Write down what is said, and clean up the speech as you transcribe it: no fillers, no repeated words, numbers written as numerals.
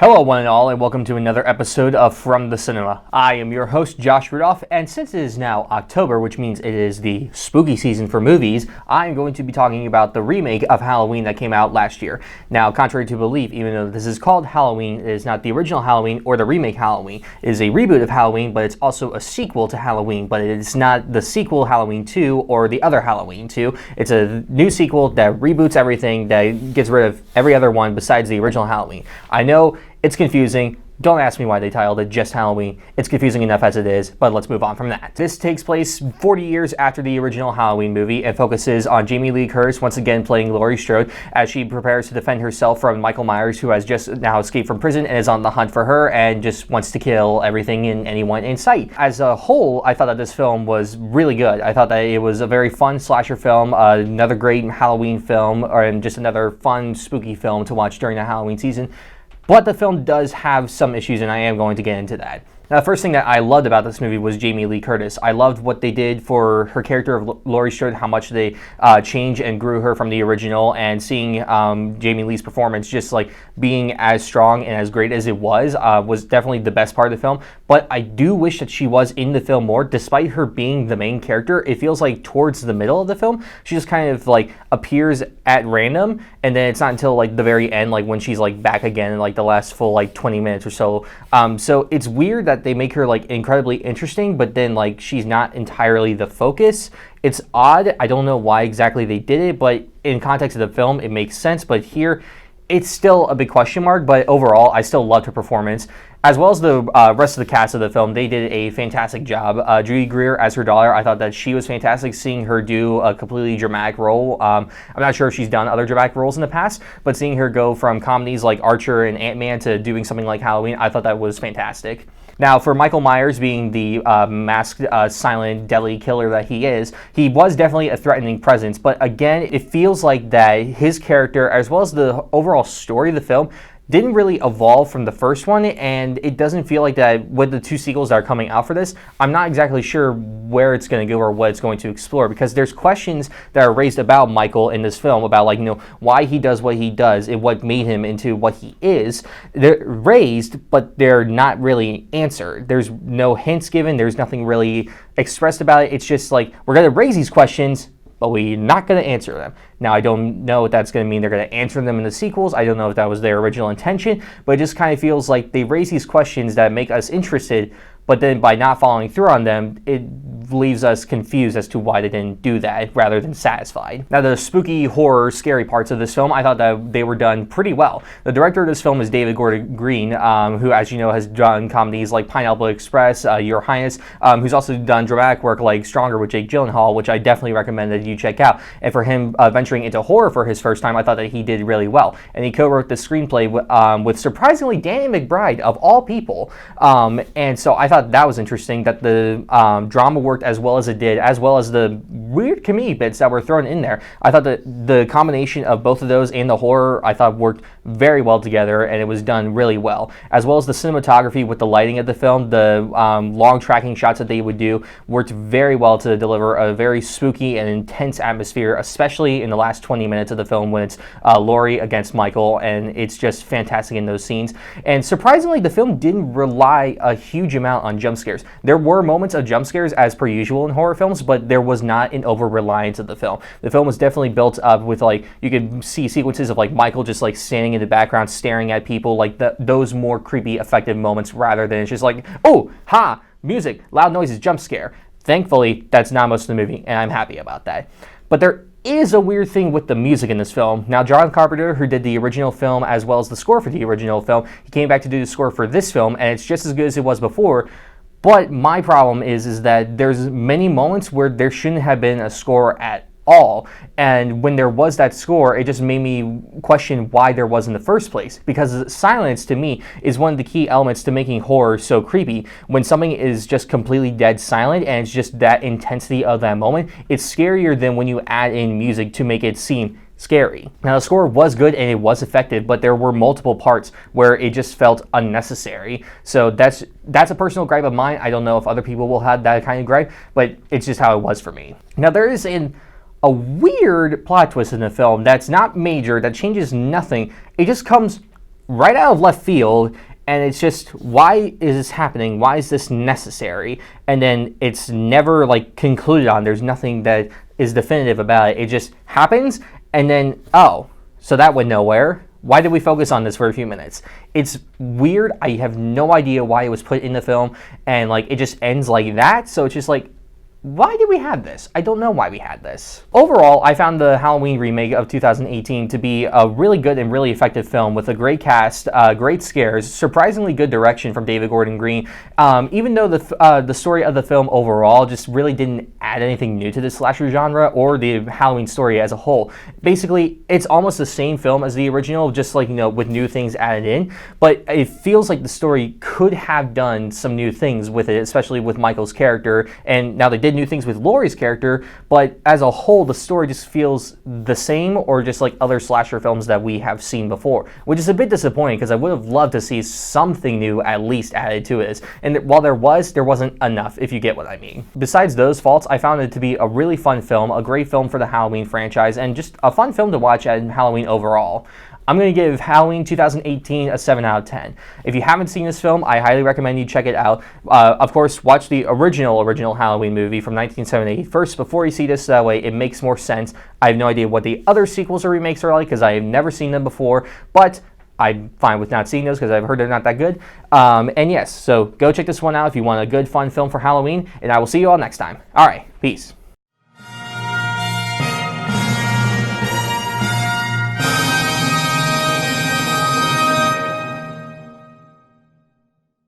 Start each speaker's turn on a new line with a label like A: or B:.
A: Hello one and all, and welcome to another episode of From the Cinema. I am your host, Josh Rudolph, and since it is now October, which means it is the spooky season for movies, I am going to be talking about the remake of Halloween that came out last year. Now, contrary to belief, even though this is called Halloween, it is not the original Halloween or the remake Halloween. It is a reboot of Halloween, but it's also a sequel to Halloween, but it is not the sequel Halloween 2 or the other Halloween 2. It's a new sequel that reboots everything, that gets rid of every other one besides the original Halloween. I know it's confusing. Don't ask me why they titled it just Halloween. It's confusing enough as it is, but let's move on from that. This takes place 40 years after the original Halloween movie and focuses on Jamie Lee Curtis once again playing Laurie Strode as she prepares to defend herself from Michael Myers, who has just now escaped from prison and is on the hunt for her and just wants to kill everything and anyone in sight. As a whole, I thought that this film was really good. I thought that it was a very fun slasher film, another great Halloween film, and just another fun, spooky film to watch during the Halloween season. But the film does have some issues, and I am going to get into that. Now, the first thing that I loved about this movie was Jamie Lee Curtis. I loved what they did for her character of Laurie Strode, how much they changed and grew her from the original, and seeing Jamie Lee's performance just like being as strong and as great as it was definitely the best part of the film. But I do wish that she was in the film more. Despite her being the main character, it feels like towards the middle of the film, she just kind of like appears at random, and then it's not until like the very end, like when she's like back again in like the last full like 20 minutes or so. So it's weird that they make her like incredibly interesting, but then like she's not entirely the focus. It's odd. I don't know why exactly they did it, but in context of the film, it makes sense. But here, it's still a big question mark. But overall, I still loved her performance. As well as the rest of the cast of the film, they did a fantastic job. Judy Greer as her daughter, I thought that she was fantastic, seeing her do a completely dramatic role. I'm not sure if she's done other dramatic roles in the past, but seeing her go from comedies like Archer and Ant-Man to doing something like Halloween, I thought that was fantastic. Now, for Michael Myers being the masked, silent, deadly killer that he was definitely a threatening presence. But again, it feels like that his character, as well as the overall story of the film, didn't really evolve from the first one, and it doesn't feel like that with the two sequels that are coming out for this. I'm not exactly sure where it's going to go or what it's going to explore, because there's questions that are raised about Michael in this film, about like, why he does what he does and what made him into what he is. They're raised, but they're not really answered. There's no hints given. There's nothing really expressed about it. It's just like, we're going to raise these questions, but we're not going to answer them. Now, I don't know if that's going to mean they're going to answer them in the sequels. I don't know if that was their original intention, but it just kind of feels like they raise these questions that make us interested, but then by not following through on them, it leaves us confused as to why they didn't do that rather than satisfied. Now, the spooky, horror, scary parts of this film, I thought that they were done pretty well. The director of this film is David Gordon Green, who, as you know, has done comedies like Pineapple Express, Your Highness, who's also done dramatic work like Stronger with Jake Gyllenhaal, which I definitely recommend that you check out. And for him venturing into horror for his first time, I thought that he did really well. And he co-wrote the screenplay with surprisingly Danny McBride, of all people. And so I thought that was interesting, that the drama worked as well as it did, as well as the weird comedic bits that were thrown in there. I thought that the combination of both of those and the horror, I thought, worked very well together, and it was done really well. As well as the cinematography with the lighting of the film, the long tracking shots that they would do worked very well to deliver a very spooky and intense atmosphere, especially in the last 20 minutes of the film when it's Laurie against Michael, and it's just fantastic in those scenes. And surprisingly, the film didn't rely a huge amount on jump scares. There were moments of jump scares as per usual in horror films, but there was not an over-reliance of the film. The film was definitely built up with, like, you could see sequences of like Michael just like standing in the background staring at people, like those more creepy, effective moments, rather than it's just like, oh, ha, music, loud noises, jump scare. Thankfully, that's not most of the movie, and I'm happy about that. But there is a weird thing with the music in this film. Now, John Carpenter, who did the original film as well as the score for the original film, he came back to do the score for this film, and it's just as good as it was before. But my problem is that there's many moments where there shouldn't have been a score at all. And when there was that score, it just made me question why there was in the first place. Because silence, to me, is one of the key elements to making horror so creepy. When something is just completely dead silent and it's just that intensity of that moment, it's scarier than when you add in music to make it seem scary. Now, the score was good and it was effective, but there were multiple parts where it just felt unnecessary. So that's a personal gripe of mine. I don't know if other people will have that kind of gripe, but it's just how it was for me. Now, there is a weird plot twist in the film that's not major, that changes nothing. It just comes right out of left field. And it's just, why is this happening? Why is this necessary? And then it's never like concluded on. There's nothing that is definitive about it. It just happens, and then, oh, so that went nowhere. Why did we focus on this for a few minutes? It's weird. I have no idea why it was put in the film, and like it just ends like that. So it's just like, why did we have this? I don't know why we had this. Overall, I found the Halloween remake of 2018 to be a really good and really effective film with a great cast, great scares, surprisingly good direction from David Gordon Green. Even though the story of the film overall just really didn't add anything new to the slasher genre or the Halloween story as a whole. Basically, it's almost the same film as the original, just like, with new things added in. But it feels like the story could have done some new things with it, especially with Michael's character. And now they did new things with Laurie's character, but as a whole, the story just feels the same, or just like other slasher films that we have seen before, which is a bit disappointing because I would have loved to see something new at least added to it. And while there wasn't enough, if you get what I mean. Besides those faults, I found it to be a really fun film, a great film for the Halloween franchise, and just a fun film to watch at Halloween overall. I'm going to give Halloween 2018 a 7 out of 10. If you haven't seen this film, I highly recommend you check it out. Of course, watch the original Halloween movie from 1978 first before you see this. That way it makes more sense. I have no idea what the other sequels or remakes are like because I have never seen them before, but I'm fine with not seeing those because I've heard they're not that good. And yes, so go check this one out if you want a good, fun film for Halloween, and I will see you all next time. All right, peace.